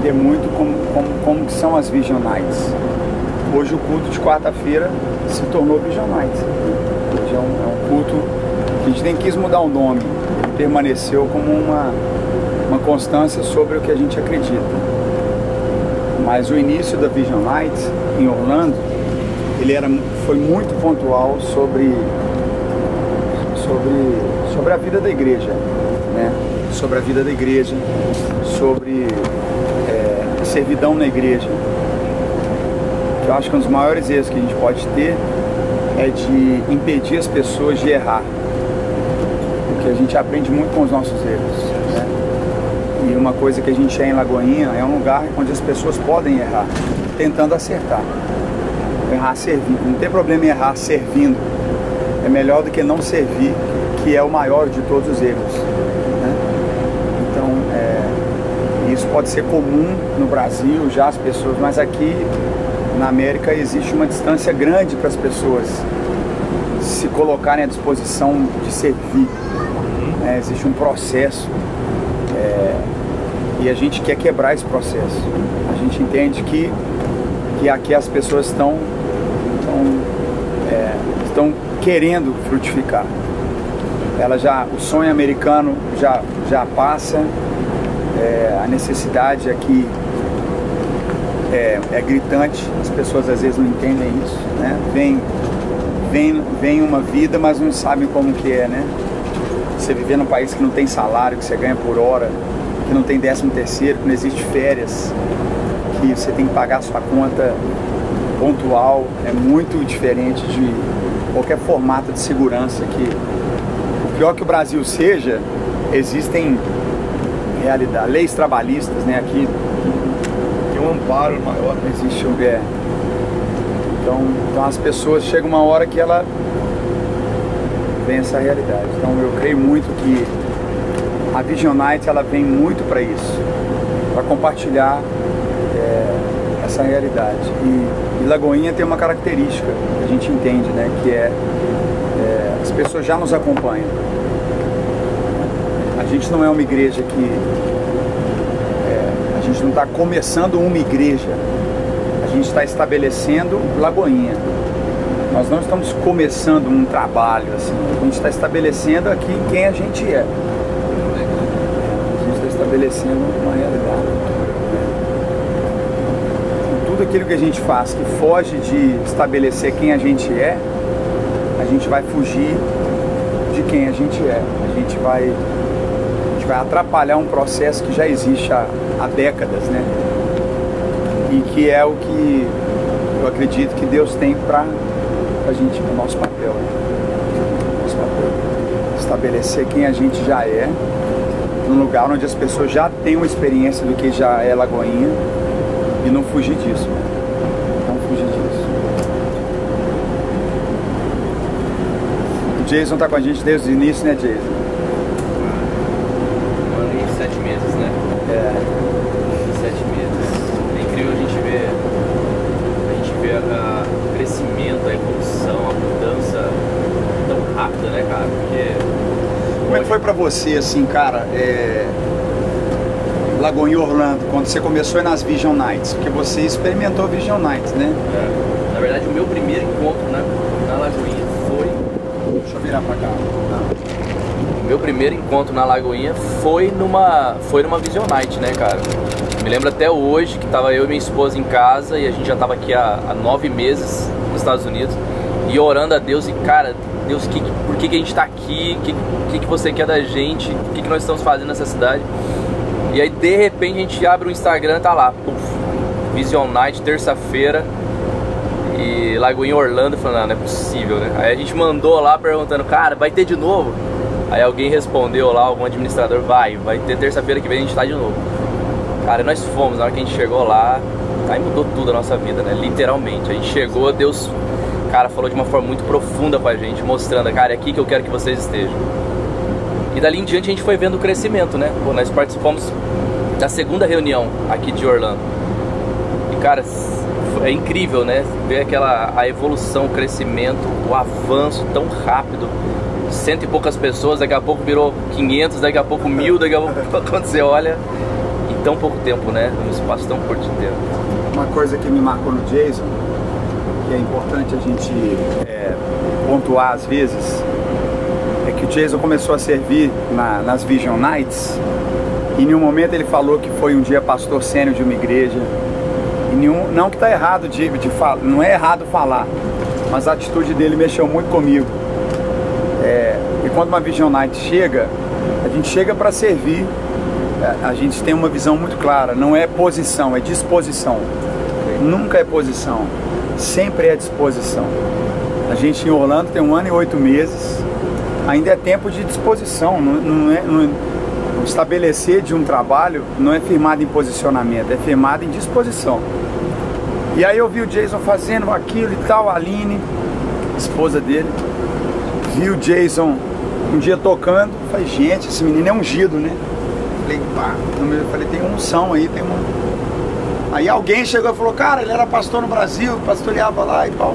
que é muito como que são as Vision Nights. Hoje o culto de quarta-feira se tornou Vision Nights. Hoje é um culto que a gente nem quis mudar o nome, ele permaneceu como uma constância sobre o que a gente acredita. Mas o início da Vision Nights em Orlando, foi muito pontual sobre a vida da igreja, né? Sobre a vida da igreja, sobre servidão na igreja. Eu acho que um dos maiores erros que a gente pode ter é de impedir as pessoas de errar, porque a gente aprende muito com os nossos erros, né? E uma coisa que a gente em Lagoinha é um lugar onde as pessoas podem errar, tentando acertar. Errar servindo, não tem problema em errar servindo, é melhor do que não servir, que é o maior de todos os erros, né? Então, isso pode ser comum no Brasil, já as pessoas, mas aqui na América existe uma distância grande para as pessoas se colocarem à disposição de servir, né? Existe um processo, e a gente quer quebrar esse processo. A gente entende que aqui as pessoas estão querendo frutificar. O sonho americano já passa, a necessidade aqui é gritante, as pessoas às vezes não entendem isso, né? Vem uma vida, mas não sabem como que é, né? Você viver num país que não tem salário, que você ganha por hora, que não tem 13º, que não existe férias, que você tem que pagar a sua conta pontual, é muito diferente de qualquer formato de segurança que, por pior que o Brasil seja, existem leis trabalhistas, né? Aqui tem um amparo maior, não existe o então as pessoas, chega uma hora que ela vem essa realidade. Então eu creio muito que a Vision Night ela vem muito para isso, para compartilhar essa realidade. E Lagoinha tem uma característica que a gente entende, né? Que as pessoas já nos acompanham. A gente não é uma igreja que a gente não está começando uma igreja, a gente está estabelecendo Lagoinha. Nós não estamos começando um trabalho assim, a gente está estabelecendo aqui quem a gente é. A gente está estabelecendo uma realidade. Tudo aquilo que a gente faz que foge de estabelecer quem a gente vai fugir de quem a gente é. A gente vai atrapalhar um processo que já existe há décadas, né? E que é o que eu acredito que Deus tem para a gente, no nosso papel, né? Nosso papel. Estabelecer quem a gente já é, num lugar onde as pessoas já têm uma experiência do que já é Lagoinha, e não fugir disso, né? Não fugir disso. O Jason tá com a gente desde o início, né, Jason? 7 meses, né? 7 meses. É incrível a gente ver o crescimento, a evolução, a mudança tão rápida, né, cara? Porque... Como é que foi pra você, assim, cara, Lagoinha Orlando, quando você começou nas Vision Nights? Porque você experimentou Vision Nights, né? Na verdade, o meu primeiro encontro na Lagoinha foi... Deixa eu virar pra cá. Meu primeiro encontro na Lagoinha foi numa Vision Night, né, cara? Me lembro até hoje que tava eu e minha esposa em casa e a gente já tava aqui há 9 meses nos Estados Unidos e orando a Deus e, cara, Deus, por que a gente tá aqui? O que você quer da gente? O que nós estamos fazendo nessa cidade? E aí, de repente, a gente abre o Instagram, tá lá, puf, Vision Night, terça-feira, e Lagoinha Orlando, falando, não é possível, né? Aí a gente mandou lá perguntando, cara, vai ter de novo? Aí alguém respondeu lá, algum administrador, vai ter terça-feira que vem, a gente tá de novo. Cara, nós fomos, na hora que a gente chegou lá, aí mudou tudo a nossa vida, né? Literalmente, a gente chegou, Deus, cara, falou de uma forma muito profunda com a gente, mostrando, cara, é aqui que eu quero que vocês estejam. E dali em diante a gente foi vendo o crescimento, né? Pô, nós participamos da segunda reunião aqui de Orlando. E, cara, é incrível, né? Ver a evolução, o crescimento, o avanço tão rápido. 100 e poucas pessoas, daqui a pouco virou 500, daqui a pouco 1000, daqui a pouco quando você olha. E, tão pouco tempo, né? Num espaço tão curto de tempo. Uma coisa que me marcou no Jason, que é importante a gente pontuar às vezes, é que o Jason começou a servir nas Vision Nights, e em um momento ele falou que foi um dia pastor sênior de uma igreja. Não que está errado de falar, não é errado falar, mas a atitude dele mexeu muito comigo. E quando uma Vision Night chega, a gente chega para servir, a gente tem uma visão muito clara, não é posição, é disposição. Nunca é posição, sempre é disposição. A gente em Orlando tem 1 ano e 8 meses, ainda é tempo de disposição, o estabelecer de um trabalho não é firmado em posicionamento, é firmado em disposição. E aí eu vi o Jason fazendo aquilo e tal, a Aline, esposa dele, vi o Jason um dia tocando, falei, gente, esse menino é ungido, né? Falei, tem unção aí, tem uma... Aí alguém chegou e falou, cara, ele era pastor no Brasil, pastoreava lá e tal.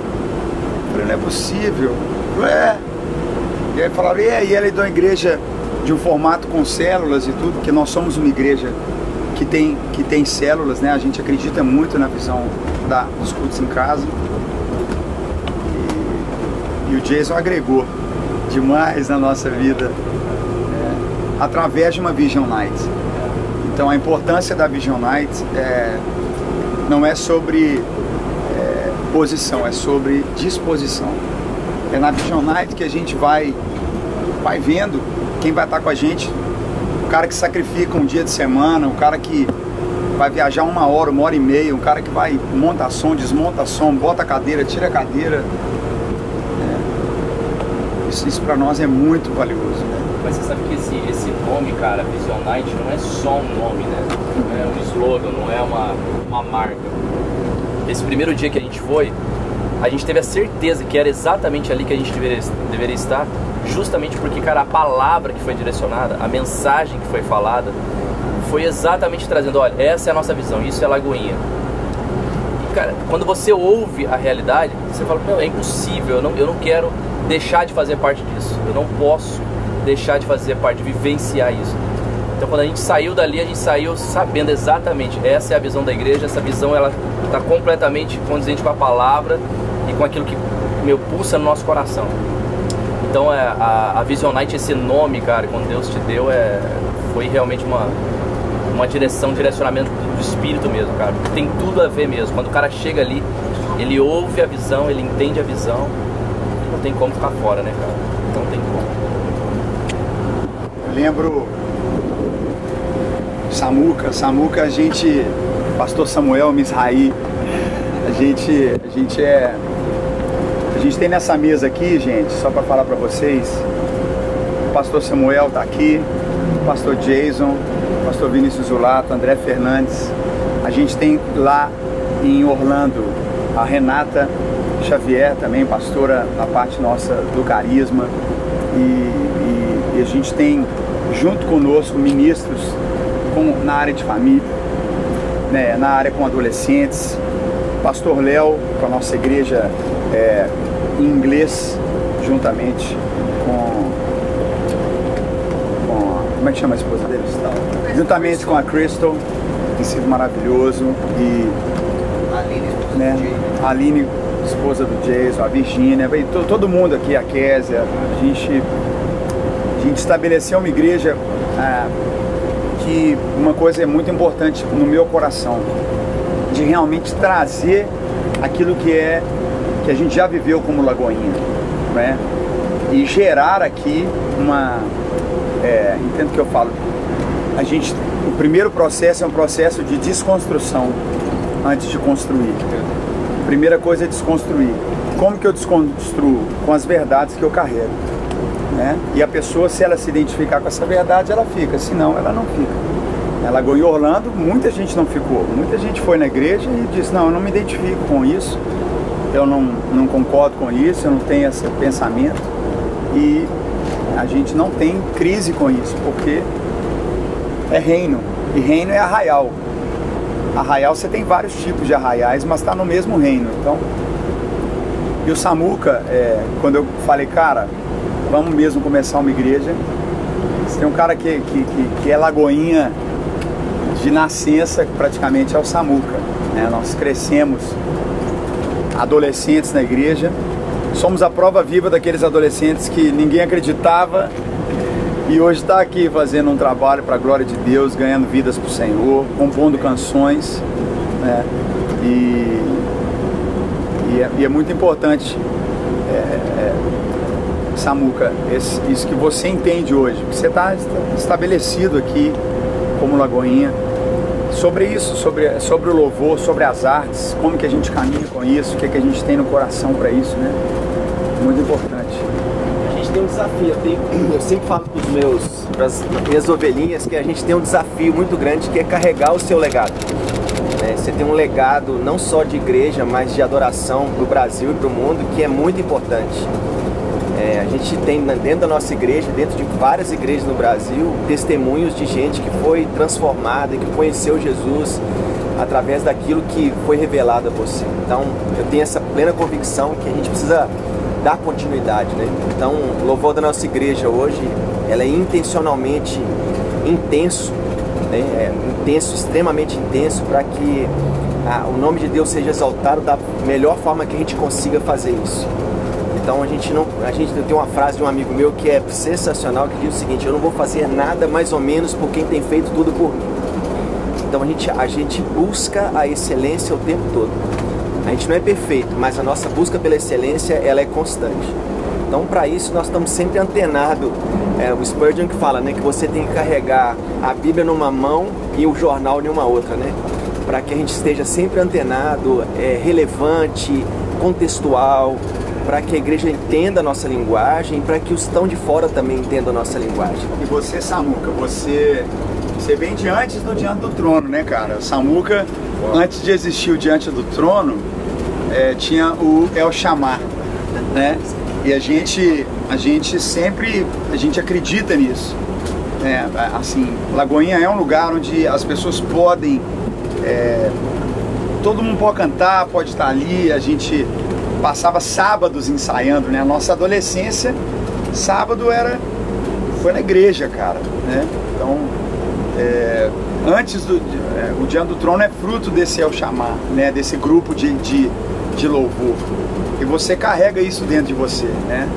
Falei, não é possível. Falei, E aí falaram, e aí ele é de uma igreja de um formato com células e tudo, porque nós somos uma igreja que tem células, né? A gente acredita muito na visão dos cultos em casa. E o Jason agregou demais na nossa vida através de uma Vision Night. Então a importância da Vision Night não é sobre posição, é sobre disposição. É na Vision Night que a gente vai vendo quem vai estar com a gente. O cara que sacrifica um dia de semana, o cara que vai viajar 1 hora, 1 hora e meia, um cara que vai monta som, desmonta som, bota a cadeira, tira a cadeira. Isso para nós é muito valioso, né? Mas você sabe que esse nome, cara, Vision Night, não é só um nome, né? Não é um slogan, não é uma marca. Esse primeiro dia que a gente foi, a gente teve a certeza que era exatamente ali que a gente deveria estar, justamente porque, cara, a palavra que foi direcionada, a mensagem que foi falada, foi exatamente trazendo, olha, essa é a nossa visão, isso é Lagoinha. E, cara, quando você ouve a realidade, você fala, meu, é impossível, eu não quero deixar de fazer parte disso, eu não posso deixar de fazer parte, de vivenciar isso. Então quando a gente saiu dali, a gente saiu sabendo exatamente, essa é a visão da igreja, essa visão ela está completamente condizente com a palavra e com aquilo que pulsa no nosso coração. Então a Vision Night, esse nome, cara, quando Deus te deu, foi realmente uma direção, um direcionamento do Espírito mesmo, cara, porque tem tudo a ver mesmo. Quando o cara chega ali, ele ouve a visão, ele entende a visão, não tem como ficar fora, né, cara? Não tem como. Eu lembro Samuca, a gente, pastor Samuel Misraí, a gente tem nessa mesa aqui, gente, só para falar para vocês, o pastor Samuel tá aqui, o pastor Jason, o pastor Vinícius Zulato, André Fernandes, a gente tem lá em Orlando a Renata Xavier também, pastora na parte nossa do carisma, e a gente tem junto conosco ministros na área de família, né, na área com adolescentes, pastor Léo com a nossa igreja em inglês, juntamente com como é que chama a esposa deles? Juntamente com a Crystal, tem sido maravilhoso, e a Aline, esposa do Jason, a Virgínia, todo mundo aqui, a Késia, a gente estabeleceu uma igreja que uma coisa é muito importante no meu coração, de realmente trazer aquilo que a gente já viveu como Lagoinha, né? E gerar aqui entendo o que eu falo, o primeiro processo é um processo de desconstrução antes de construir. A primeira coisa é desconstruir. Como que eu desconstruo? Com as verdades que eu carrego, né? E a pessoa, se ela se identificar com essa verdade, ela fica, senão ela não fica. Na Lagoinha Orlando, muita gente não ficou, muita gente foi na igreja e disse, não, eu não me identifico com isso, eu não concordo com isso, eu não tenho esse pensamento, e a gente não tem crise com isso, porque é reino, e reino é arraial. Arraial, você tem vários tipos de arraiais, mas está no mesmo reino. Então, e o Samuca, quando eu falei, cara, vamos mesmo começar uma igreja, se tem um cara que é Lagoinha de nascença, praticamente, é o Samuca, né? Nós crescemos adolescentes na igreja, somos a prova viva daqueles adolescentes que ninguém acreditava e hoje está aqui fazendo um trabalho para a glória de Deus, ganhando vidas para o Senhor, compondo canções, né? E é muito importante, Samuca, isso que você entende hoje, que você está estabelecido aqui como Lagoinha, sobre isso, sobre o louvor, sobre as artes, como que a gente caminha com isso, o que a gente tem no coração para isso, né? Muito importante. A gente tem um desafio, eu sempre falo para as minhas ovelhinhas que a gente tem um desafio muito grande, que é carregar o seu legado. Você tem um legado não só de igreja, mas de adoração para o Brasil e para o mundo, que é muito importante. A gente tem dentro da nossa igreja, dentro de várias igrejas no Brasil, testemunhos de gente que foi transformada e que conheceu Jesus através daquilo que foi revelado a você. Então, eu tenho essa plena convicção que a gente precisa dar continuidade, né? Então, o louvor da nossa igreja hoje, ela é intencionalmente intenso, né? Intenso, extremamente intenso, para que o nome de Deus seja exaltado da melhor forma que a gente consiga fazer isso. Então a gente tem uma frase de um amigo meu que é sensacional, que diz o seguinte: eu não vou fazer nada mais ou menos por quem tem feito tudo por mim. Então a gente busca a excelência o tempo todo. A gente não é perfeito, mas a nossa busca pela excelência, ela é constante. Então, para isso, nós estamos sempre antenados. O Spurgeon que fala, né, que você tem que carregar a Bíblia numa mão e o jornal em uma outra, né? Para que a gente esteja sempre antenado, relevante, contextual, para que a igreja entenda a nossa linguagem, para que os que estão de fora também entendam a nossa linguagem. E você, Samuca, você vem de antes do Diante do Trono, né, cara? Samuca, antes de existir o Diante do Trono, tinha o El Shammah, né? E a gente sempre acredita nisso, né? Assim, Lagoinha é um lugar onde as pessoas podem, todo mundo pode cantar, pode estar ali. A gente passava sábados ensaiando, né? A nossa adolescência, sábado foi na igreja, cara, né? Então, antes o Diante do Trono é fruto desse El Shammah, né? Desse grupo de louvor. E você carrega isso dentro de você, né?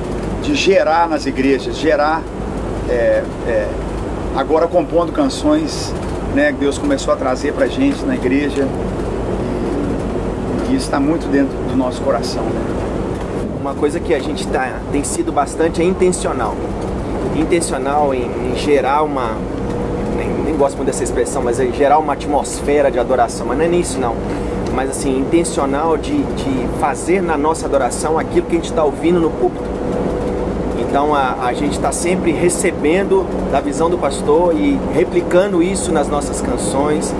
De gerar nas igrejas, agora compondo canções, né? Que Deus começou a trazer pra gente na igreja. E isso está muito dentro do nosso coração, né? Uma coisa que a gente tem sido bastante é intencional. Intencional em gerar nem gosto muito dessa expressão, mas é gerar uma atmosfera de adoração. Mas não é nisso, não. Mas assim, intencional de fazer na nossa adoração aquilo que a gente está ouvindo no púlpito. Então a gente está sempre recebendo da visão do pastor e replicando isso nas nossas canções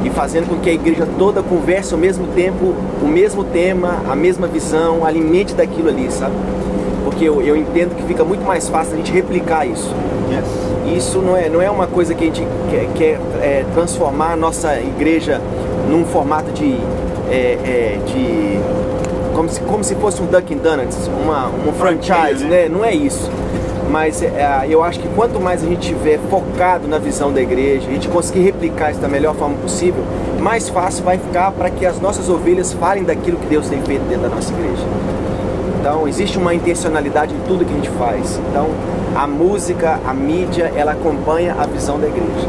e fazendo com que a igreja toda converse ao mesmo tempo, o mesmo tema, a mesma visão, alimente daquilo ali, sabe? Porque eu entendo que fica muito mais fácil a gente replicar isso. Yes. Isso não é uma coisa que a gente quer transformar a nossa igreja num formato como se fosse um Dunkin' Donuts, um franchise, né? Não é isso. Mas eu acho que quanto mais a gente estiver focado na visão da igreja, a gente conseguir replicar isso da melhor forma possível, mais fácil vai ficar para que as nossas ovelhas falem daquilo que Deus tem feito dentro da nossa igreja. Então existe uma intencionalidade em tudo que a gente faz. Então a música, a mídia, ela acompanha a visão da igreja.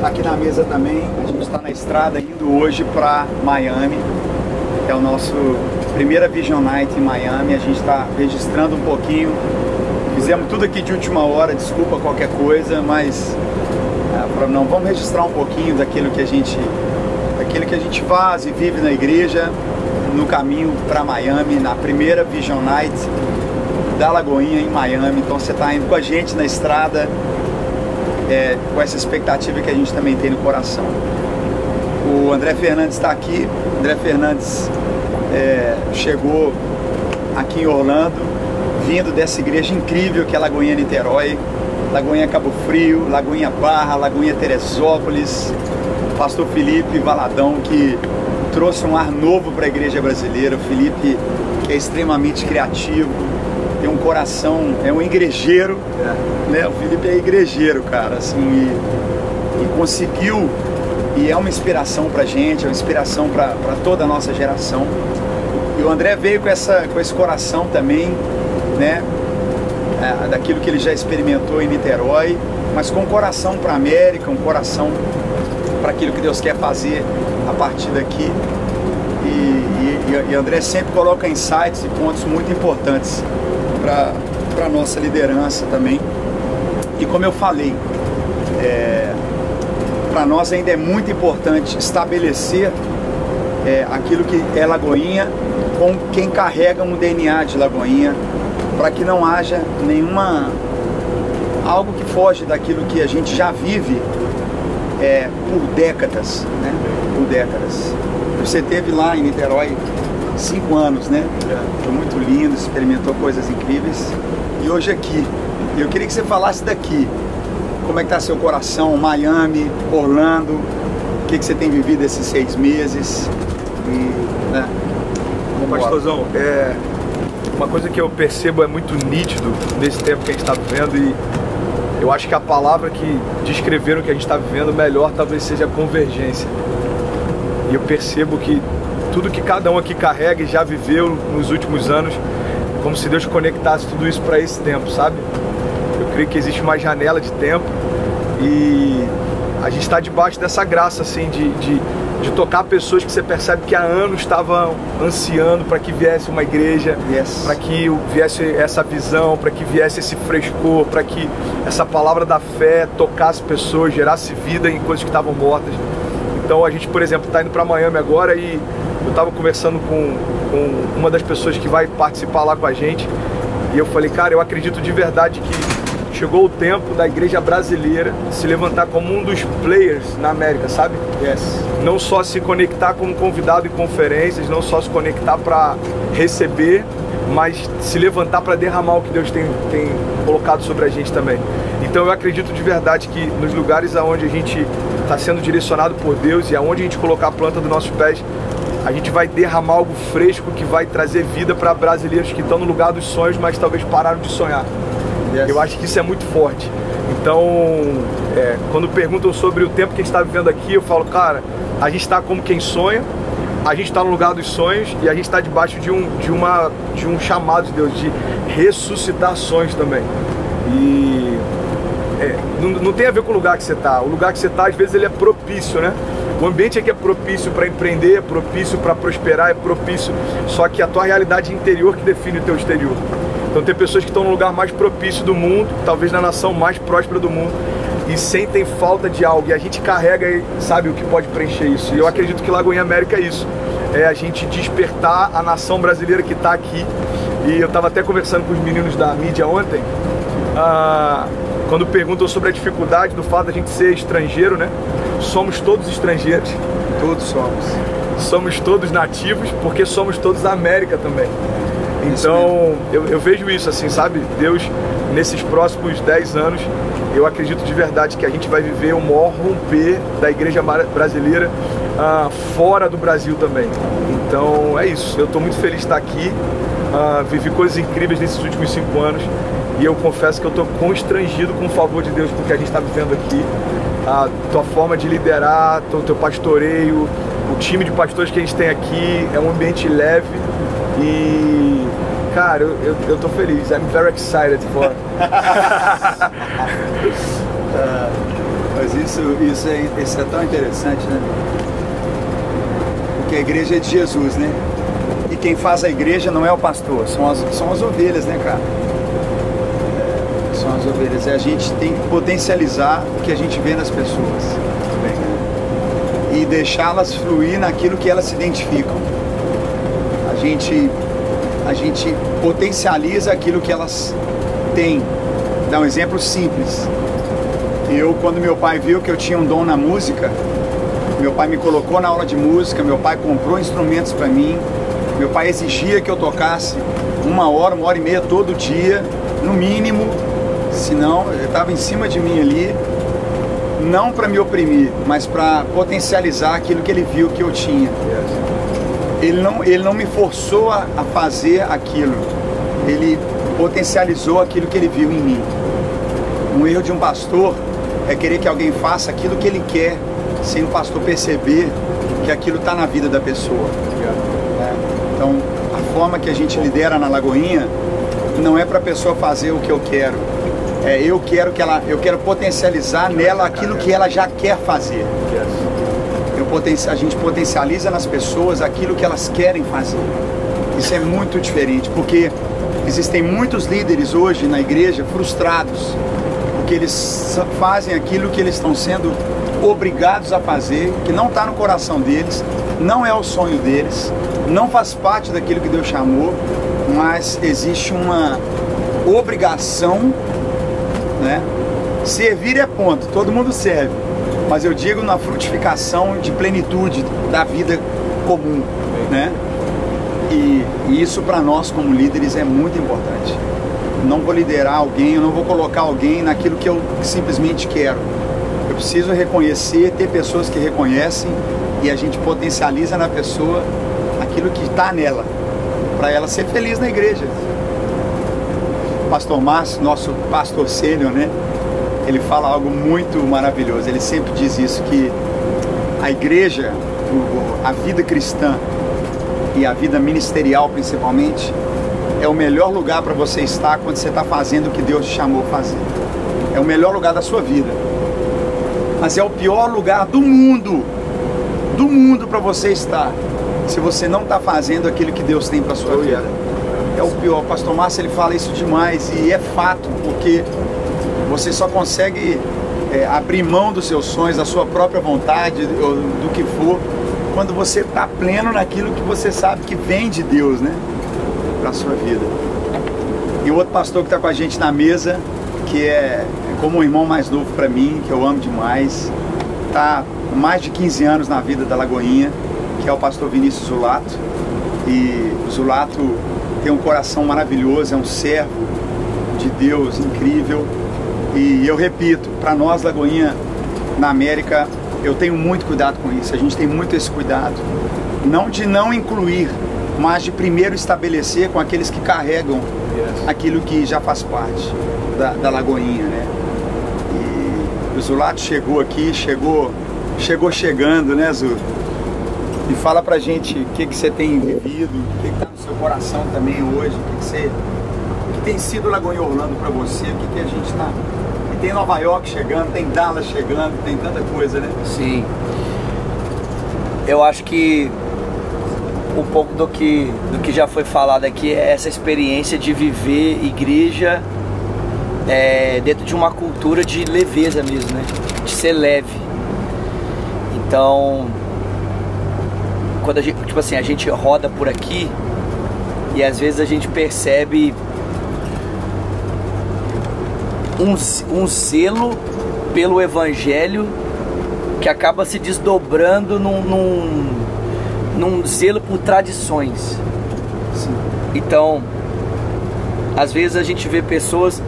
Aqui na mesa também, a gente está na estrada indo hoje para Miami, que é o nosso primeira Vision Night em Miami. A gente está registrando um pouquinho, fizemos tudo aqui de última hora, desculpa qualquer coisa, mas não, vamos registrar um pouquinho daquilo que a gente faz e vive na igreja no caminho para Miami, na primeira Vision Night da Lagoinha em Miami. Então você está indo com a gente na estrada, com essa expectativa que a gente também tem no coração. O André Fernandes está aqui. André Fernandes chegou aqui em Orlando, vindo dessa igreja incrível que é Lagoinha Niterói, Lagoinha Cabo Frio, Lagoinha Barra, Lagoinha Teresópolis. Pastor Felipe Valadão, que trouxe um ar novo para a igreja brasileira. O Felipe, que é extremamente criativo, tem um coração, é um igrejeiro, né? O Felipe é igrejeiro, cara, assim, e conseguiu, e é uma inspiração pra gente, é uma inspiração pra toda a nossa geração. E o André veio com esse coração também, né? Daquilo que ele já experimentou em Niterói, mas com um coração para a América, um coração para aquilo que Deus quer fazer a partir daqui. E André sempre coloca insights e pontos muito importantes para a nossa liderança também. E como eu falei, para nós ainda é muito importante estabelecer aquilo que é Lagoinha com quem carrega um DNA de Lagoinha, para que não haja algo que foge daquilo que a gente já vive por décadas, né? Por décadas. Você esteve lá em Niterói 5 anos, né? Foi muito lindo, experimentou coisas incríveis. E hoje aqui, eu queria que você falasse daqui. Como é que está seu coração? Miami, Orlando, o que você tem vivido esses 6 meses? Né? Bom, pastorzão, uma coisa que eu percebo é muito nítido nesse tempo que a gente está vivendo, e eu acho que a palavra que descreveram o que a gente está vivendo melhor talvez seja convergência. E eu percebo que tudo que cada um aqui carrega e já viveu nos últimos anos, é como se Deus conectasse tudo isso para esse tempo, sabe? Eu creio que existe uma janela de tempo e a gente está debaixo dessa graça, assim, de tocar pessoas que você percebe que há anos estavam ansiando para que viesse uma igreja, para que viesse essa visão, para que viesse esse frescor, para que essa palavra da fé tocasse pessoas, gerasse vida em coisas que estavam mortas. Então a gente, por exemplo, está indo para Miami agora e eu estava conversando com uma das pessoas que vai participar lá com a gente e eu falei, cara, eu acredito de verdade que chegou o tempo da igreja brasileira se levantar como um dos players na América, sabe? Não só se conectar como convidado em conferências, não só se conectar para receber, mas se levantar para derramar o que Deus tem colocado sobre a gente também. Então eu acredito de verdade que nos lugares aonde a gente está sendo direcionado por Deus e aonde a gente colocar a planta dos nossos pés, a gente vai derramar algo fresco que vai trazer vida para brasileiros que estão no lugar dos sonhos, mas talvez pararam de sonhar. Eu acho que isso é muito forte. Então, quando perguntam sobre o tempo que a gente está vivendo aqui, eu falo, cara, a gente está como quem sonha, a gente está no lugar dos sonhos e a gente está debaixo de um chamado de Deus, de ressuscitar sonhos também. E não tem a ver com o lugar que você está. O lugar que você está, às vezes, ele é propício, né? O ambiente aqui é propício para empreender, é propício para prosperar, é propício. Só que a tua realidade interior que define o teu exterior. Então tem pessoas que estão no lugar mais propício do mundo, talvez na nação mais próspera do mundo, e sentem falta de algo. E a gente carrega e sabe o que pode preencher isso. E eu acredito que Lagoinha América é isso. É a gente despertar a nação brasileira que está aqui. E eu estava até conversando com os meninos da mídia ontem, quando perguntam sobre a dificuldade do fato da gente ser estrangeiro, né? Somos todos estrangeiros. Todos somos. Somos todos nativos, porque somos todos América também. Então, eu vejo isso assim, sabe? Deus, nesses próximos 10 anos, eu acredito de verdade que a gente vai viver o maior romper da igreja brasileira fora do Brasil também. Então, é isso. Eu estou muito feliz de estar aqui. Vivi coisas incríveis nesses últimos 5 anos. E eu confesso que eu estou constrangido com o favor de Deus porque a gente está vivendo aqui. A tua forma de liderar, o teu pastoreio, o time de pastores que a gente tem aqui, é um ambiente leve. E, cara, eu tô feliz. I'm very excited for. Mas isso é tão interessante, né? Porque a igreja é de Jesus, né? E quem faz a igreja não é o pastor, são as ovelhas, né, cara? São as ovelhas. E a gente tem que potencializar o que a gente vê nas pessoas. E deixá-las fluir naquilo que elas se identificam. A gente potencializa aquilo que elas têm. Dá um exemplo simples. Quando meu pai viu que eu tinha um dom na música, meu pai me colocou na aula de música, meu pai comprou instrumentos para mim, meu pai exigia que eu tocasse 1 hora, 1h30 todo dia, no mínimo, senão ele estava em cima de mim ali, não para me oprimir, mas para potencializar aquilo que ele viu que eu tinha. Ele não me forçou a fazer aquilo. Ele potencializou aquilo que ele viu em mim. Um erro de um pastor é querer que alguém faça aquilo que ele quer, sem o pastor perceber que aquilo está na vida da pessoa. Então, a forma que a gente lidera na Lagoinha não é para a pessoa fazer o que eu quero. Eu quero potencializar nela aquilo que ela já quer fazer. A gente potencializa nas pessoas aquilo que elas querem fazer. Isso é muito diferente, porque existem muitos líderes hoje na igreja frustrados, porque eles fazem aquilo que eles estão sendo obrigados a fazer, que não está no coração deles, não é o sonho deles, não faz parte daquilo que Deus chamou, mas existe uma obrigação, né? Servir é ponto, todo mundo serve, mas eu digo na frutificação de plenitude da vida comum, né? E isso para nós como líderes é muito importante. Não vou liderar alguém, eu não vou colocar alguém naquilo que eu simplesmente quero. Eu preciso reconhecer, ter pessoas que reconhecem, e a gente potencializa na pessoa aquilo que está nela, para ela ser feliz na igreja. O pastor Márcio, nosso pastor sênior, né? Ele fala algo muito maravilhoso. Ele sempre diz isso, que a igreja, a vida cristã e a vida ministerial principalmente, é o melhor lugar para você estar quando você está fazendo o que Deus te chamou a fazer. É o melhor lugar da sua vida. Mas é o pior lugar do mundo para você estar, se você não está fazendo aquilo que Deus tem para a sua vida. É o pior. O pastor Márcio, ele fala isso demais, e é fato, porque você só consegue abrir mão dos seus sonhos, da sua própria vontade, ou do que for, quando você está pleno naquilo que você sabe que vem de Deus, né, para a sua vida. E o outro pastor que está com a gente na mesa, que é como um irmão mais novo para mim, que eu amo demais, está há mais de 15 anos na vida da Lagoinha, que é o pastor Vinícius Zulato. E o Zulato tem um coração maravilhoso, é um servo de Deus incrível. E eu repito, para nós, Lagoinha, na América, eu tenho muito cuidado com isso. A gente tem muito esse cuidado, não de não incluir, mas de primeiro estabelecer com aqueles que carregam aquilo que já faz parte da Lagoinha, né? E o Zulato chegou aqui, chegou chegando, né, Zu? E fala pra gente o que você tem vivido, o que tá no seu coração também hoje, o que tem sido Lagoinha Orlando pra você, o que a gente tá... E tem Nova York chegando, tem Dallas chegando, tem tanta coisa, né? Sim. Eu acho que um pouco do que já foi falado aqui é essa experiência de viver igreja dentro de uma cultura de leveza mesmo, né? De ser leve. Então, quando a gente, tipo assim, a gente roda por aqui e às vezes a gente percebe um zelo pelo evangelho que acaba se desdobrando num zelo por tradições. Sim. Então, às vezes a gente vê pessoas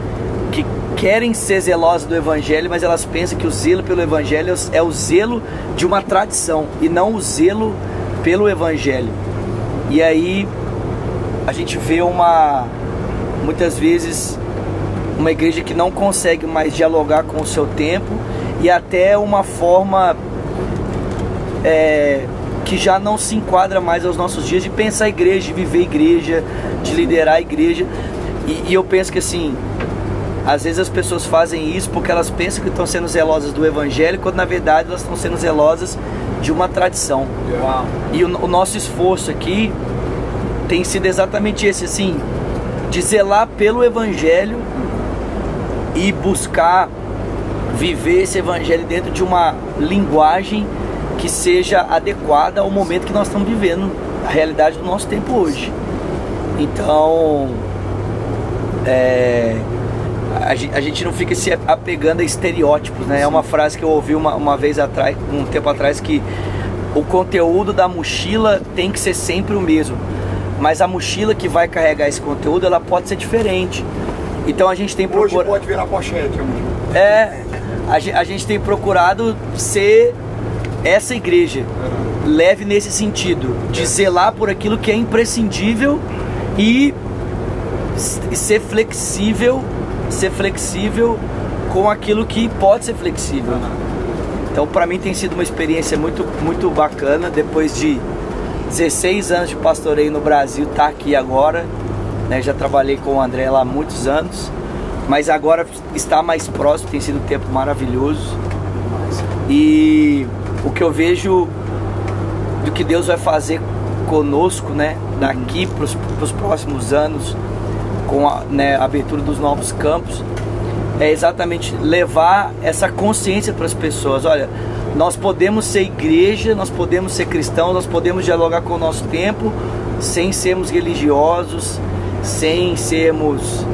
que querem ser zelosas do evangelho, mas elas pensam que o zelo pelo evangelho é o zelo de uma tradição e não o zelo pelo evangelho. E aí a gente vê muitas vezes uma igreja que não consegue mais dialogar com o seu tempo, e até uma forma que já não se enquadra mais aos nossos dias de pensar a igreja, de viver a igreja, de liderar a igreja. E eu penso que assim, às vezes as pessoas fazem isso porque elas pensam que estão sendo zelosas do evangelho, quando na verdade elas estão sendo zelosas de uma tradição. Uau. E o nosso esforço aqui tem sido exatamente esse, assim, de zelar pelo evangelho e buscar viver esse evangelho dentro de uma linguagem que seja adequada ao momento que nós estamos vivendo, a realidade do nosso tempo hoje. Então, a gente não fica se apegando a estereótipos, né? É uma frase que eu ouvi uma vez atrás, um tempo atrás, que o conteúdo da mochila tem que ser sempre o mesmo, mas a mochila que vai carregar esse conteúdo, ela pode ser diferente. Então a gente tem procurado... Hoje pode virar pochete, a gente tem procurado ser essa igreja leve nesse sentido, de zelar por aquilo que é imprescindível e e ser flexível com aquilo que pode ser flexível. Então, para mim tem sido uma experiência muito, muito bacana. Depois de 16 anos de pastoreio no Brasil, tá aqui agora, né? Já trabalhei com o André lá há muitos anos, mas agora está mais próximo, tem sido um tempo maravilhoso. E o que eu vejo do que Deus vai fazer conosco, né, daqui para os próximos anos, com a, né, a abertura dos novos campos, é exatamente levar essa consciência para as pessoas. Olha, nós podemos ser igreja, nós podemos ser cristãos, nós podemos dialogar com o nosso tempo sem sermos religiosos, sem sermos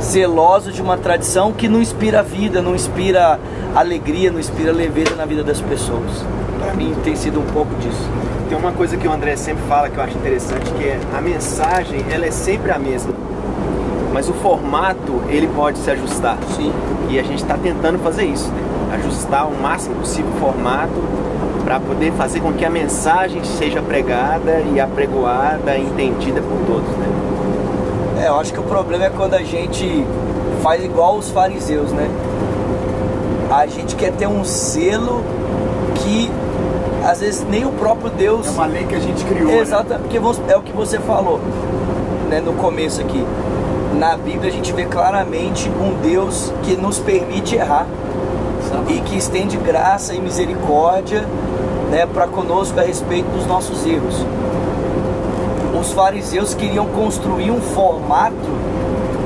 zelosos de uma tradição que não inspira vida, não inspira alegria, não inspira leveza na vida das pessoas. Para mim tem sido um pouco disso. Tem uma coisa que o André sempre fala que eu acho interessante, que é a mensagem, ela é sempre a mesma, mas o formato ele pode se ajustar. Sim. E a gente está tentando fazer isso, né? Ajustar o máximo possível o formato para poder fazer com que a mensagem seja pregada e apregoada e entendida por todos, né? Eu acho que o problema é quando a gente faz igual os fariseus, né? A gente quer ter um selo que às vezes nem o próprio Deus... É uma lei que a gente criou. Exatamente, porque é o que você falou, né, no começo aqui. Na Bíblia a gente vê claramente um Deus que nos permite errar e que estende graça e misericórdia, né, para conosco a respeito dos nossos erros. Os fariseus queriam construir um formato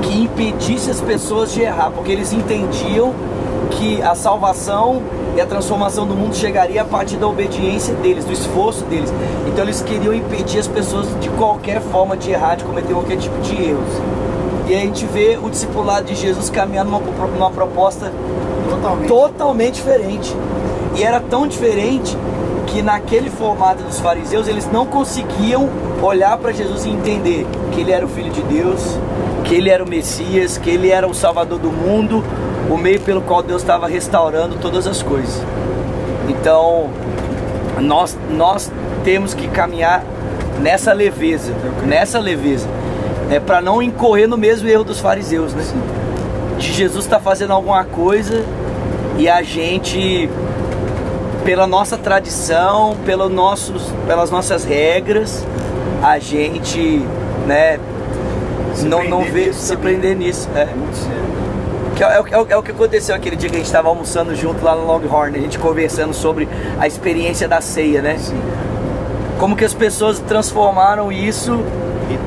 que impedisse as pessoas de errar, porque eles entendiam que a salvação e a transformação do mundo chegaria a partir da obediência deles, do esforço deles. Então eles queriam impedir as pessoas de qualquer forma de errar, de cometer qualquer tipo de erros. E aí a gente vê o discipulado de Jesus caminhando numa proposta totalmente diferente. E era tão diferente que naquele formato dos fariseus eles não conseguiam olhar para Jesus e entender que ele era o Filho de Deus, que ele era o Messias, que ele era o Salvador do mundo, o meio pelo qual Deus estava restaurando todas as coisas. Então nós temos que caminhar nessa leveza, para não incorrer no mesmo erro dos fariseus, né? De Jesus estar fazendo alguma coisa e a gente, pela nossa tradição, pelas nossas regras, a gente, né, não vê se prender nisso. É o que aconteceu aquele dia que a gente estava almoçando junto lá no Longhorn, a gente conversando sobre a experiência da ceia, né? Sim. Como que as pessoas transformaram isso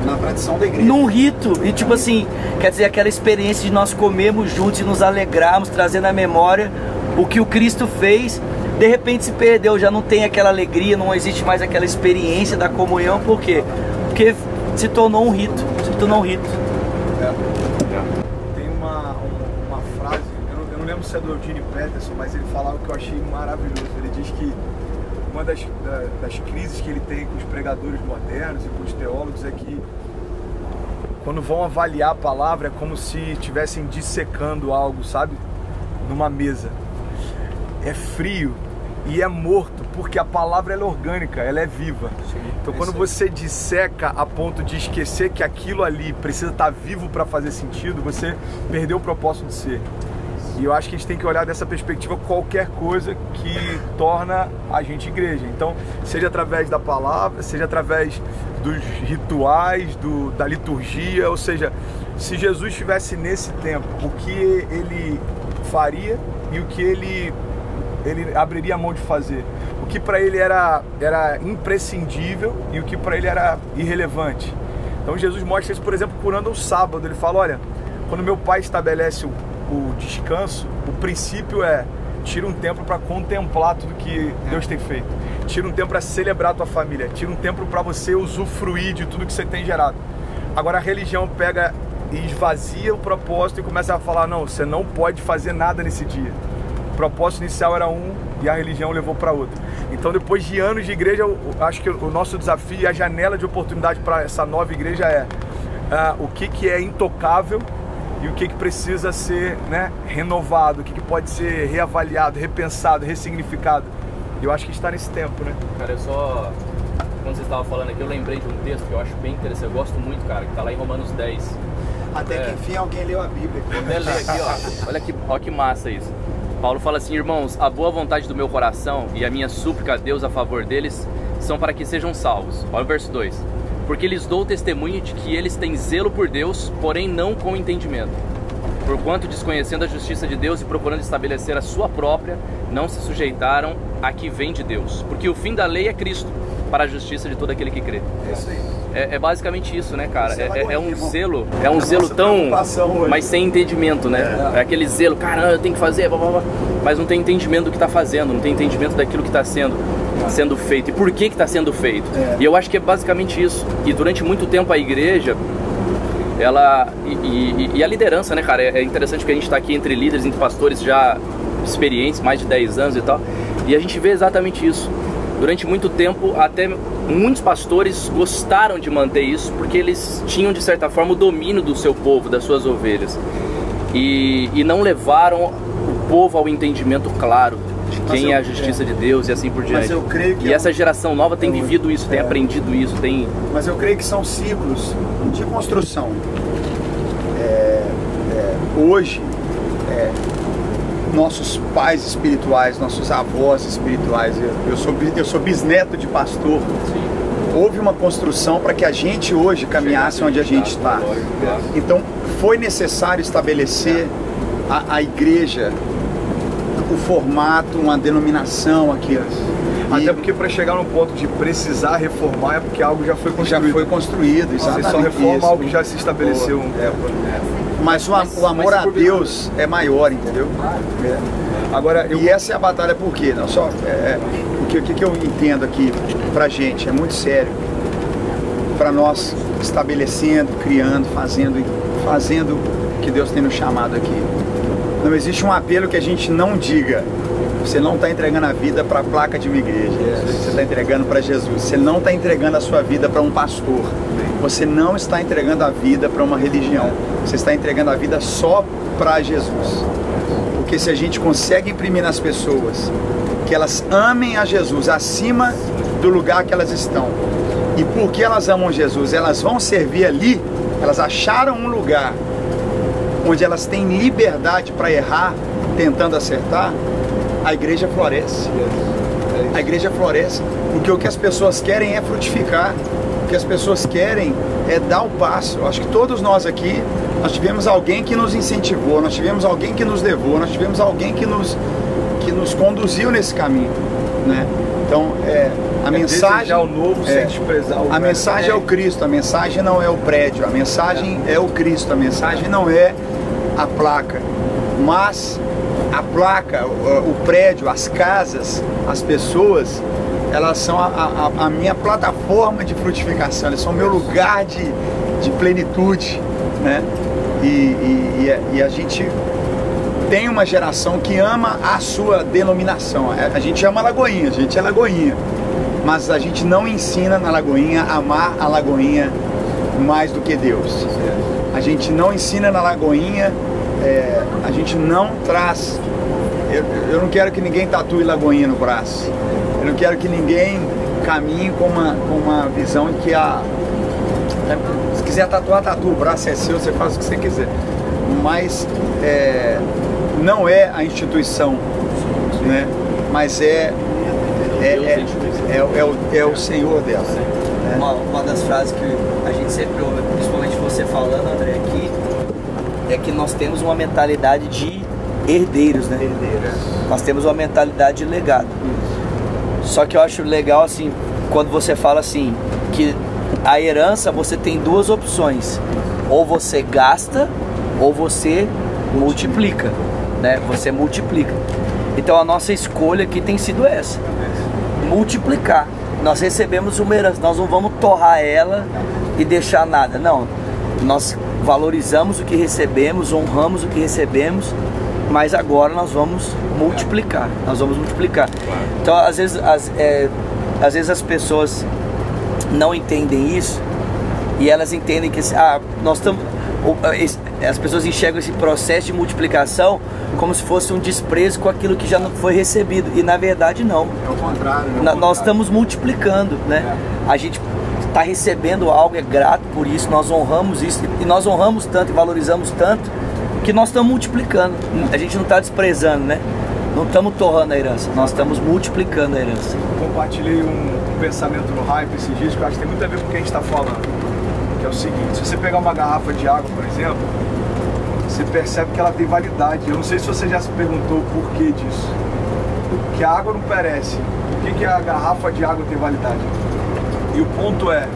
na tradição da igreja, num rito. E tipo assim, quer dizer, aquela experiência de nós comermos juntos e nos alegrarmos, trazendo à memória o que o Cristo fez, de repente se perdeu, já não tem aquela alegria, não existe mais aquela experiência da comunhão. Por quê? Porque se tornou um rito, Tem uma frase, eu não lembro se é do Eugene Peterson, mas ele fala algo que eu achei maravilhoso. Ele diz que uma das crises que ele tem com os pregadores modernos e com os teólogos é que quando vão avaliar a palavra é como se estivessem dissecando algo, sabe? Numa mesa. É frio e é morto, porque a palavra ela é orgânica, ela é viva. Sim, então quando você disseca a ponto de esquecer que aquilo ali precisa estar vivo para fazer sentido, você perdeu o propósito de ser. E eu acho que a gente tem que olhar dessa perspectiva qualquer coisa que torna a gente igreja. Então, seja através da palavra, seja através dos rituais, da liturgia, ou seja, se Jesus estivesse nesse tempo, o que ele faria e o que ele abriria a mão de fazer. O que para ele era imprescindível e o que para ele era irrelevante. Então Jesus mostra isso, por exemplo, curando o sábado. Ele fala, olha, quando meu pai estabelece o descanso, o princípio é tira um tempo para contemplar tudo que Deus tem feito, tira um tempo para celebrar a tua família, tira um tempo para você usufruir de tudo que você tem gerado. Agora a religião pega e esvazia o propósito e começa a falar, não, você não pode fazer nada nesse dia. O propósito inicial era um e a religião levou para outro. Então depois de anos de igreja, eu acho que o nosso desafio e a janela de oportunidade para essa nova igreja é o que é intocável e o que precisa ser, né, renovado, o que pode ser reavaliado, repensado, ressignificado. Eu acho que está nesse tempo, né? Cara, eu só quando você estava falando aqui, eu lembrei de um texto que eu acho bem interessante, eu gosto muito, cara, que está lá em Romanos 10. Até que enfim alguém leu a Bíblia. Vou até ler aqui, ó. Olha que massa isso. Paulo fala assim: irmãos, a boa vontade do meu coração e a minha súplica a Deus a favor deles são para que sejam salvos. Olha o verso 2. Porque lhes dou testemunho de que eles têm zelo por Deus, porém não com entendimento. Porquanto, desconhecendo a justiça de Deus e procurando estabelecer a sua própria, não se sujeitaram a que vem de Deus. Porque o fim da lei é Cristo, para a justiça de todo aquele que crê. É isso aí. É basicamente isso, né, cara? É um zelo tão... mas sem entendimento, né? É aquele zelo, cara, eu tenho que fazer, blá, blá, blá, mas não tem entendimento do que está fazendo, não tem entendimento daquilo que está sendo feito e por que está sendo feito. E eu acho que é basicamente isso. E durante muito tempo a igreja, ela... E a liderança, né, cara? É interessante porque a gente está aqui entre líderes, entre pastores já experientes, mais de 10 anos e tal, e a gente vê exatamente isso. Durante muito tempo, até muitos pastores gostaram de manter isso, porque eles tinham, de certa forma, o domínio do seu povo, das suas ovelhas. E não levaram o povo ao entendimento claro de quem é a justiça de Deus e assim por diante. Mas eu creio que essa geração nova tem vivido isso, tem aprendido isso, tem... Mas eu creio que são ciclos de construção. Hoje, nossos pais espirituais, nossos avós espirituais, eu sou bisneto de pastor. Houve uma construção para que a gente hoje caminhasse onde a gente está. Então foi necessário estabelecer a igreja, o formato, uma denominação, aquilo. Até porque para chegar no ponto de precisar reformar é porque algo já foi construído. Já foi construído, exatamente. Você só reforma algo que já se estabeleceu. Mas o amor a Deus é maior, entendeu? Agora, E essa é a batalha, por quê? Não, só, o que eu entendo aqui pra gente, é muito sério. Para nós estabelecendo, criando, fazendo o que Deus tem nos chamado aqui. Não existe um apelo que a gente não diga: você não está entregando a vida para a placa de uma igreja, você está entregando para Jesus. Você não está entregando a sua vida para um pastor, você não está entregando a vida para uma religião, você está entregando a vida só para Jesus. Porque se a gente consegue imprimir nas pessoas que elas amem a Jesus acima do lugar que elas estão, e porque elas amam Jesus, elas vão servir ali, elas acharam um lugar onde elas têm liberdade para errar, tentando acertar, a igreja floresce. A igreja floresce, porque o que as pessoas querem é frutificar, o que as pessoas querem é dar o passo. Eu acho que todos nós aqui, nós tivemos alguém que nos incentivou, nós tivemos alguém que nos levou, nós tivemos alguém que nos conduziu nesse caminho, né? Então, a mensagem o novo sem desprezar o a mensagem é o Cristo, a mensagem não é o prédio, a mensagem é o Cristo, a mensagem não é a placa, mas a placa, o prédio, as casas, as pessoas, elas são a minha plataforma de frutificação, elas são o meu lugar de plenitude, né? E a gente tem uma geração que ama a sua denominação. A gente ama a Lagoinha, a gente é Lagoinha, mas a gente não ensina na Lagoinha a amar a Lagoinha mais do que Deus. A gente não ensina na Lagoinha, a gente não traz... Eu não quero que ninguém tatue Lagoinha no braço. Eu não quero que ninguém caminhe com uma visão de que se quiser tatuar, tatua, o braço é seu, você faz o que você quiser. Mas não é a instituição, né? Mas é o Senhor dela. Né? Uma das frases que a gente sempre ouve, principalmente você falando, André, aqui, é que nós temos uma mentalidade de herdeiros, né? Nós temos uma mentalidade de legado. Só que eu acho legal, assim, quando você fala assim, que a herança você tem duas opções: ou você gasta, ou você multiplica, né? Você multiplica. Então a nossa escolha aqui tem sido essa: multiplicar. Nós recebemos uma herança, nós não vamos torrar ela e deixar nada, não. Nós valorizamos o que recebemos, honramos o que recebemos, mas agora nós vamos multiplicar. Então às vezes as pessoas não entendem isso, e elas entendem que nós estamos... as pessoas enxergam esse processo de multiplicação como se fosse um desprezo com aquilo que já não foi recebido, e na verdade não. É o contrário. Nós estamos multiplicando, né? A gente está recebendo algo, é grato por isso, nós honramos isso, e nós honramos tanto e valorizamos tanto que nós estamos multiplicando. A gente não está desprezando, né? Não estamos torrando a herança, nós estamos multiplicando a herança. Compartilhei um pensamento no Hype esses dias que eu acho que tem muito a ver com o que a gente está falando. Que é o seguinte: se você pegar uma garrafa de água, por exemplo, você percebe que ela tem validade. Eu não sei se você já se perguntou o porquê disso. Que a água não perece. Por que a garrafa de água tem validade? E o ponto é,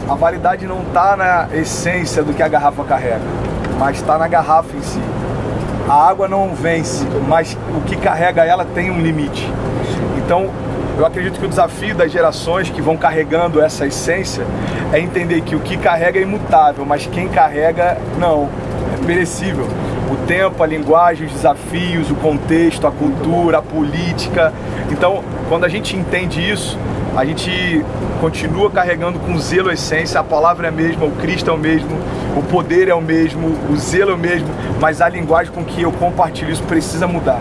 a validade não está na essência do que a garrafa carrega, mas está na garrafa em si. A água não vence, mas o que carrega ela tem um limite. Então, eu acredito que o desafio das gerações que vão carregando essa essência é entender que o que carrega é imutável, mas quem carrega, não, é perecível. O tempo, a linguagem, os desafios, o contexto, a cultura, a política. Então, quando a gente entende isso, a gente continua carregando com zelo a essência, a palavra é a mesma, o Cristo é o mesmo, o poder é o mesmo, o zelo é o mesmo, mas a linguagem com que eu compartilho isso precisa mudar.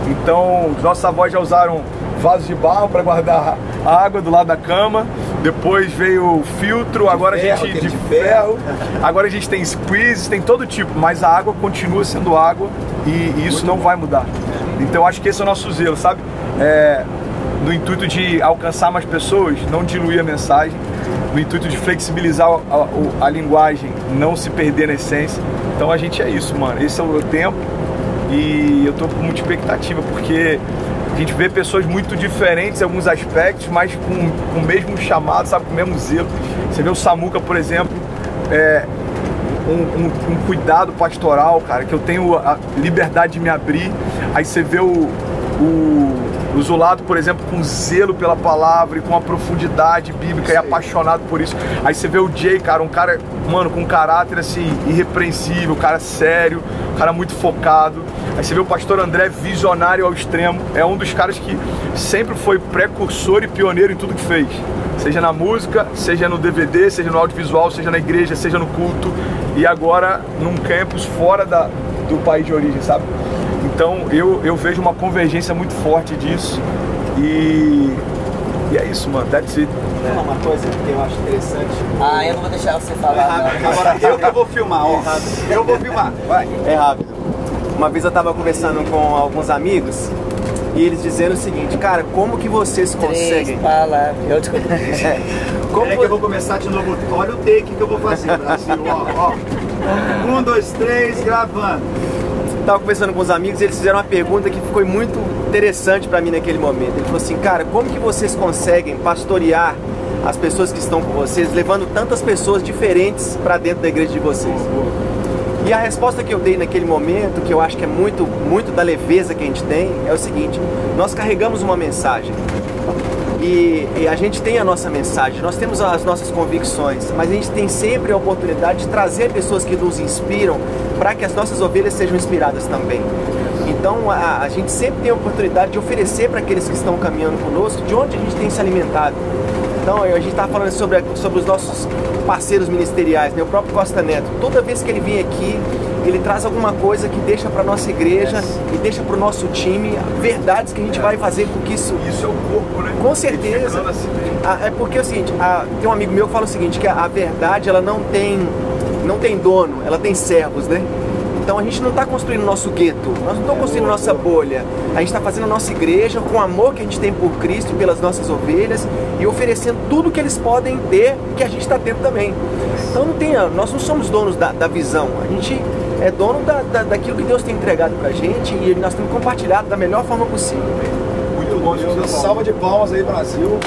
Então, os nossos avós já usaram vasos de barro para guardar a água do lado da cama, depois veio o filtro, agora a gente de ferro, agora a gente tem squeeze, tem todo tipo, mas a água continua sendo água e isso não vai mudar. Então, eu acho que esse é o nosso zelo, sabe? No intuito de alcançar mais pessoas, não diluir a mensagem, no intuito de flexibilizar a linguagem, não se perder na essência. Então a gente é isso, mano. Esse é o meu tempo e eu tô com muita expectativa, porque a gente vê pessoas muito diferentes em alguns aspectos, mas com o mesmo chamado, sabe, com o mesmo zelo. Você vê o Samuca, por exemplo, um cuidado pastoral, cara, que eu tenho a liberdade de me abrir. Aí você vê o Zulato, por exemplo, com zelo pela palavra e com a profundidade bíblica e apaixonado por isso. Aí você vê o Jay, cara, um cara, mano, com um caráter assim, irrepreensível, um cara sério, um cara muito focado. Aí você vê o pastor André, visionário ao extremo, é um dos caras que sempre foi precursor e pioneiro em tudo que fez. Seja na música, seja no DVD, seja no audiovisual, seja na igreja, seja no culto. E agora num campus fora do país de origem, sabe? Então eu vejo uma convergência muito forte disso e é isso, mano, that's it. Vou falar uma coisa que eu acho interessante. Eu não vou deixar você falar. Agora eu que vou filmar, ó. Eu vou filmar, vai. É rápido. Uma vez eu tava conversando com alguns amigos e eles dizendo o seguinte: cara, como que vocês conseguem... Eu desculpa. Como que eu vou começar de novo? Olha o take que eu vou fazer, Brasil, ó. 1, 2, 3, gravando. Tava conversando com os amigos e eles fizeram uma pergunta que ficou muito interessante para mim naquele momento. Ele falou assim: cara, como que vocês conseguem pastorear as pessoas que estão com vocês, levando tantas pessoas diferentes para dentro da igreja de vocês? E a resposta que eu dei naquele momento, que eu acho que é muito da leveza que a gente tem, é o seguinte: nós carregamos uma mensagem. E a gente tem a nossa mensagem, nós temos as nossas convicções, mas a gente tem sempre a oportunidade de trazer pessoas que nos inspiram para que as nossas ovelhas sejam inspiradas também. Então a gente sempre tem a oportunidade de oferecer para aqueles que estão caminhando conosco de onde a gente tem se alimentado. Então a gente está falando sobre os nossos parceiros ministeriais, né? O próprio Costa Neto, toda vez que ele vem aqui, ele traz alguma coisa que deixa para nossa igreja e deixa para o nosso time verdades que a gente vai fazer com que isso... Isso é o corpo, né? Com certeza. É porque é o seguinte, tem um amigo meu que fala o seguinte, que a verdade ela não tem dono, ela tem servos, né? Então a gente não está construindo nosso gueto, nós não estamos construindo nossa bolha. A gente está fazendo a nossa igreja com o amor que a gente tem por Cristo e pelas nossas ovelhas e oferecendo tudo que eles podem ter que a gente está tendo também. Então nós não somos donos da visão, a gente é dono daquilo que Deus tem entregado pra gente e nós temos compartilhado da melhor forma possível. Muito bom, Deus. Salva de palmas aí, Brasil.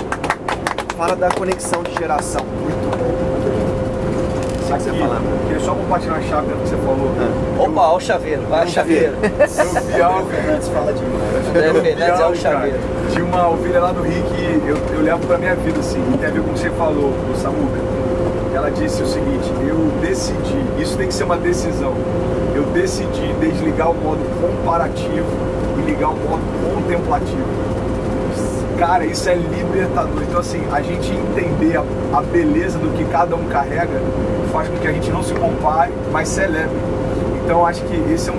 Fala da conexão de geração. Muito bom. Aqui, você falar. Queria só compartilhar uma chave que você falou. Opa, olha o chaveiro, vai o chaveiro. Eu vi algo. Fernandes fala demais. André Fernandes é o chaveiro. Tinha uma ovelha lá do Rio que eu levo pra minha vida, assim, e tem a ver com o que você falou, o Samuca. Ela disse o seguinte: eu decidi, isso tem que ser uma decisão, eu decidi desligar o modo comparativo e ligar o modo contemplativo. Cara, isso é libertador. Então, assim, a gente entender a beleza do que cada um carrega faz com que a gente não se compare, mas celebre. Então, acho que esse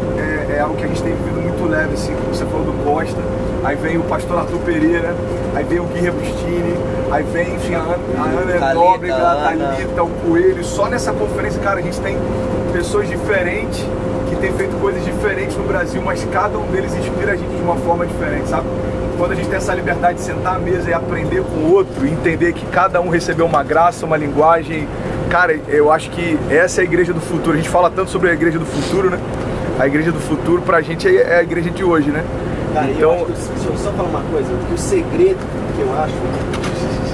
é algo que a gente tem vivido muito leve, assim, como você falou do Costa, aí vem o pastor Arthur Pereira, aí vem o Gui Rebustini, aí vem, enfim, a Ana Nóbrega, a Thalita, o Coelho. Só nessa conferência, cara, a gente tem pessoas diferentes que têm feito coisas diferentes no Brasil, mas cada um deles inspira a gente de uma forma diferente, sabe? Quando a gente tem essa liberdade de sentar à mesa e aprender com o outro, entender que cada um recebeu uma graça, uma linguagem, cara, eu acho que essa é a igreja do futuro. A gente fala tanto sobre a igreja do futuro, né? A igreja do futuro pra gente é a igreja de hoje, né? Cara, então, eu acho que, deixa eu só falar uma coisa, que o segredo que eu acho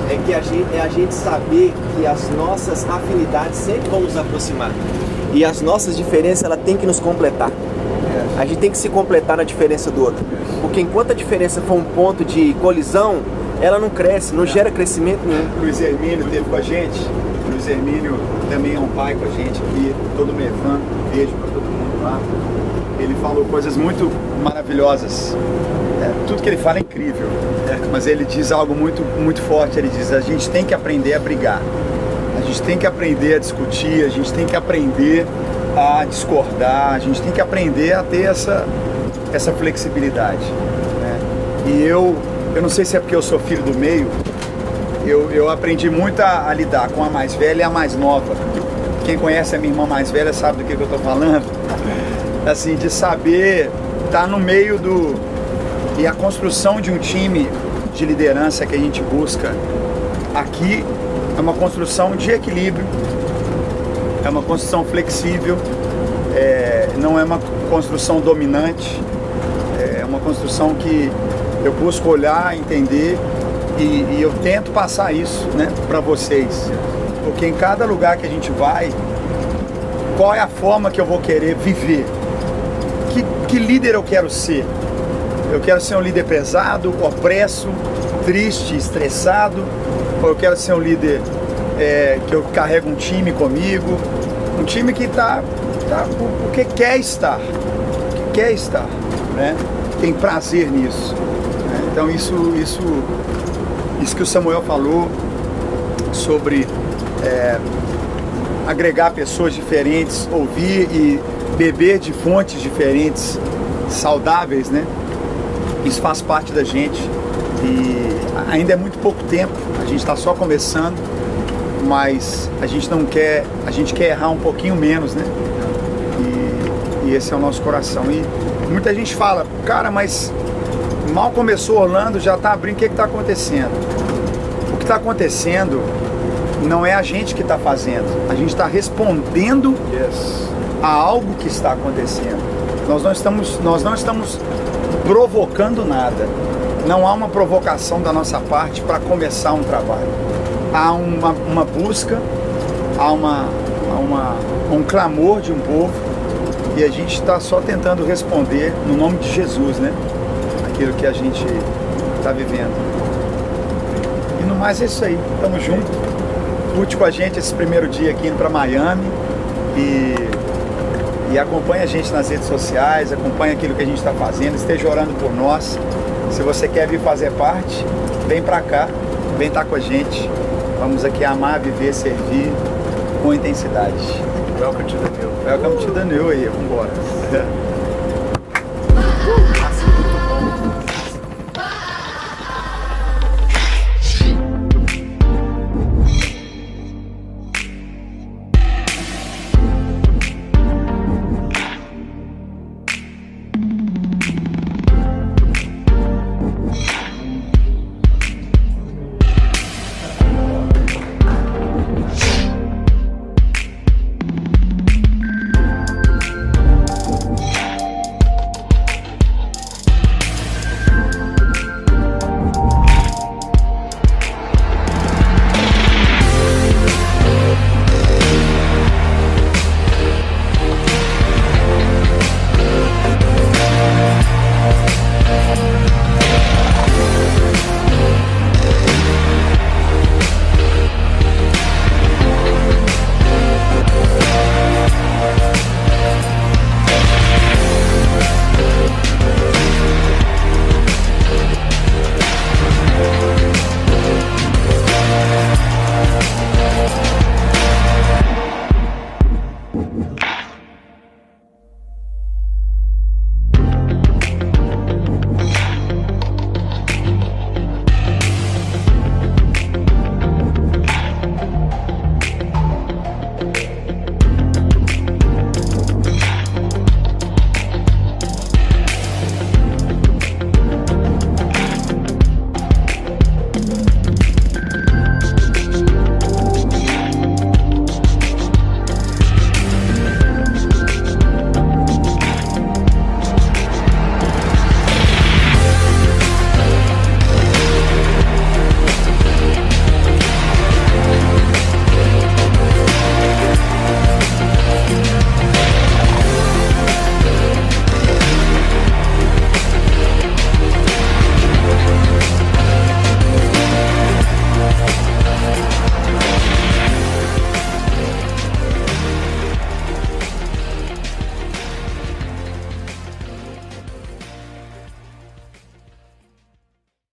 é que a gente saber que as nossas afinidades sempre vão nos aproximar. E as nossas diferenças, ela tem que nos completar. A gente tem que se completar na diferença do outro. Porque enquanto a diferença for um ponto de colisão, ela não cresce, não gera crescimento nenhum. Luiz Hermínio esteve com a gente. Luiz Hermínio também é um pai com a gente aqui, todo Mevan, beijo para todo mundo lá. Ele falou coisas muito maravilhosas. Tudo que ele fala é incrível, mas ele diz algo muito, muito forte. Ele diz: a gente tem que aprender a brigar, a gente tem que aprender a discutir, a gente tem que aprender a discordar, a gente tem que aprender a ter essa flexibilidade, né? E eu não sei se é porque eu sou filho do meio, eu aprendi muito a lidar com a mais velha e a mais nova. Quem conhece a minha irmã mais velha sabe do que eu estou falando. Assim, de saber estar no meio e a construção de um time de liderança que a gente busca aqui é uma construção de equilíbrio, é uma construção flexível, não é uma construção dominante, é uma construção que eu busco olhar, entender e eu tento passar isso, né, para vocês, porque em cada lugar que a gente vai, qual é a forma que eu vou querer viver? Que líder eu quero ser? Eu quero ser um líder pesado, opresso, triste, estressado? Ou eu quero ser um líder que eu carrego um time comigo? Um time que está porque quer estar, né? Tem prazer nisso, né? Então isso que o Samuel falou sobre agregar pessoas diferentes, ouvir e beber de fontes diferentes, saudáveis, né? Isso faz parte da gente e ainda é muito pouco tempo, a gente está só começando, mas a gente quer errar um pouquinho menos, né? E esse é o nosso coração. E muita gente fala: cara, mas mal começou Orlando, já está abrindo, o que está acontecendo? O que está acontecendo não é a gente que está fazendo, a gente está respondendo a algo que está acontecendo. Nós não estamos provocando nada. Não há uma provocação da nossa parte para começar um trabalho. Há uma busca, há um clamor de um povo e a gente está só tentando responder no nome de Jesus, né? Aquilo que a gente está vivendo. E no mais é isso aí. Tamo junto. Curte com a gente esse primeiro dia aqui indo para Miami e acompanha a gente nas redes sociais, acompanha aquilo que a gente está fazendo, esteja orando por nós. Se você quer vir fazer parte, vem para cá, vem estar com a gente. Vamos aqui amar, viver, servir com intensidade. Welcome to the new. Welcome to the new aí, vambora.